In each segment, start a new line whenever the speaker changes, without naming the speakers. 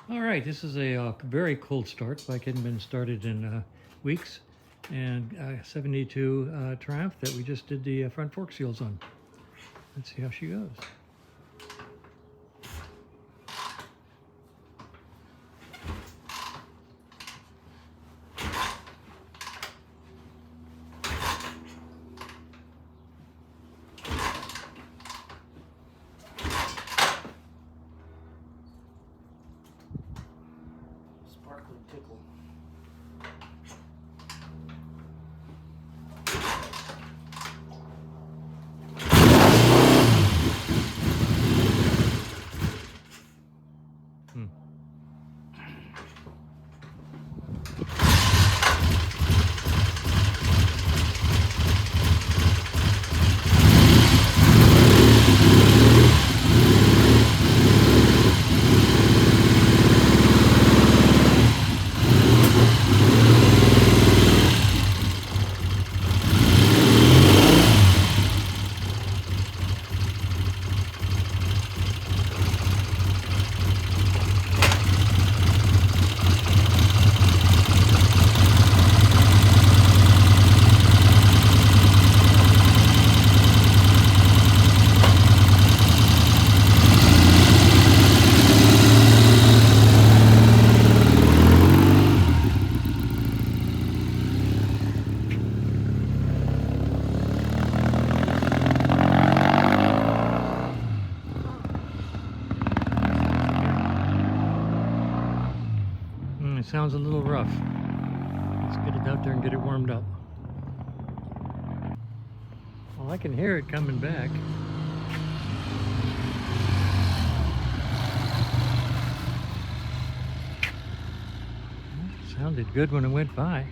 All right, this is a very cold start, like it hadn't been started in weeks, and 72 Triumph that we just did the front fork seals on. Let's see how she goes.
Sparkling tickle.
It sounds a little rough. Let's get it out there and get it warmed up. Well, I can hear it coming back. Sounded good when it went by.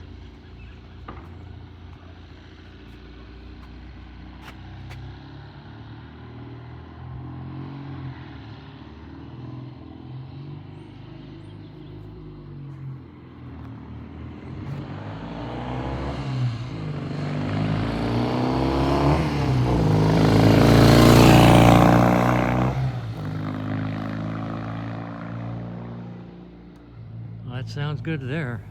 Well, that sounds good there.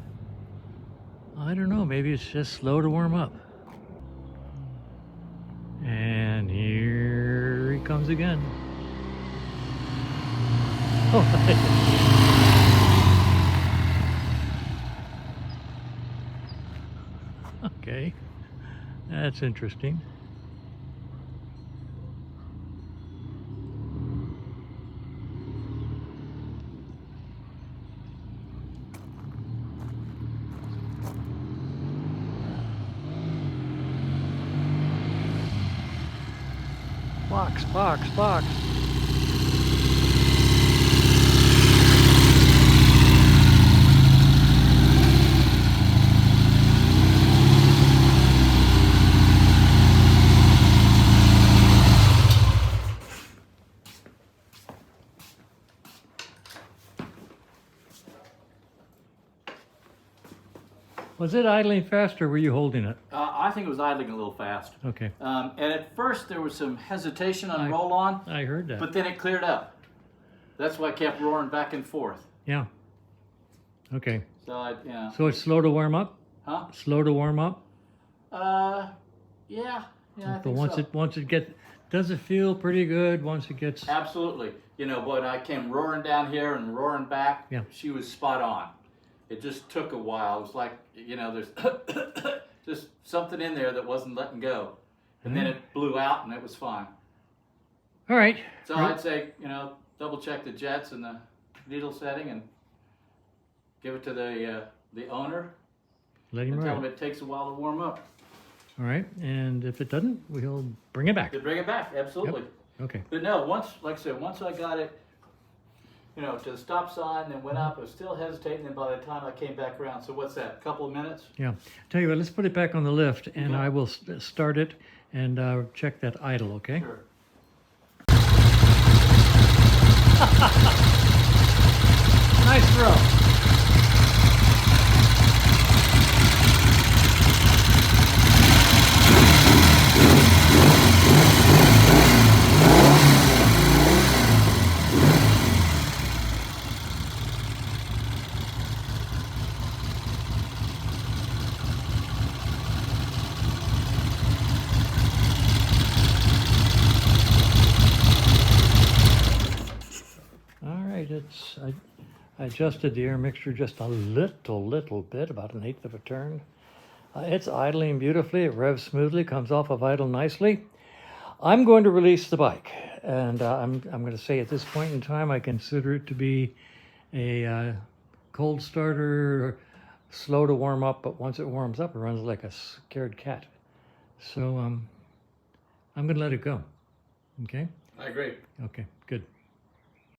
I don't know, maybe it's just slow to warm up. And here he comes again. Okay, that's interesting. Box, box, box. Was it idling fast or were you holding it?
I think it was idling a little fast.
Okay.
And at first there was some hesitation on roll on,
I heard that.
but then it cleared up. That's why I kept roaring back and forth.
Yeah. Okay.
So yeah.
So it's slow to warm up?
Huh?
Slow to warm up?
Yeah. I
But
think so.
once it gets, does it feel pretty good once it gets?
Absolutely. You know, when I came roaring down here and roaring back,
Yeah.
she was spot on. It just took a while. It was like, you know, there's just something in there that wasn't letting go. And then it blew out and it was fine.
All right.
So I'd say, you know, double check the jets and the needle setting and give it to the owner
Let him
and tell
ride.
him it takes a while to warm up.
All right. And if it doesn't, we'll bring it back.
To bring it back, absolutely.
Okay.
But no, like I said, once I got it, you know, to the stop sign, then went up, I was still hesitating, and by the time I came back around, so what's that, a couple of minutes?
Yeah. Tell you what, let's put it back on the lift and
Okay.
I will start it and check that idle, okay?
Sure.
Nice throw. I adjusted the air mixture just a little bit, about an eighth of a turn. It's idling beautifully. It revs smoothly, comes off of idle nicely. I'm going to release the bike, and I'm going to say at this point in time, I consider it to be a cold starter, slow to warm up, but once it warms up, it runs like a scared cat. So I'm going to let it go. Okay?
I agree.
Okay, good.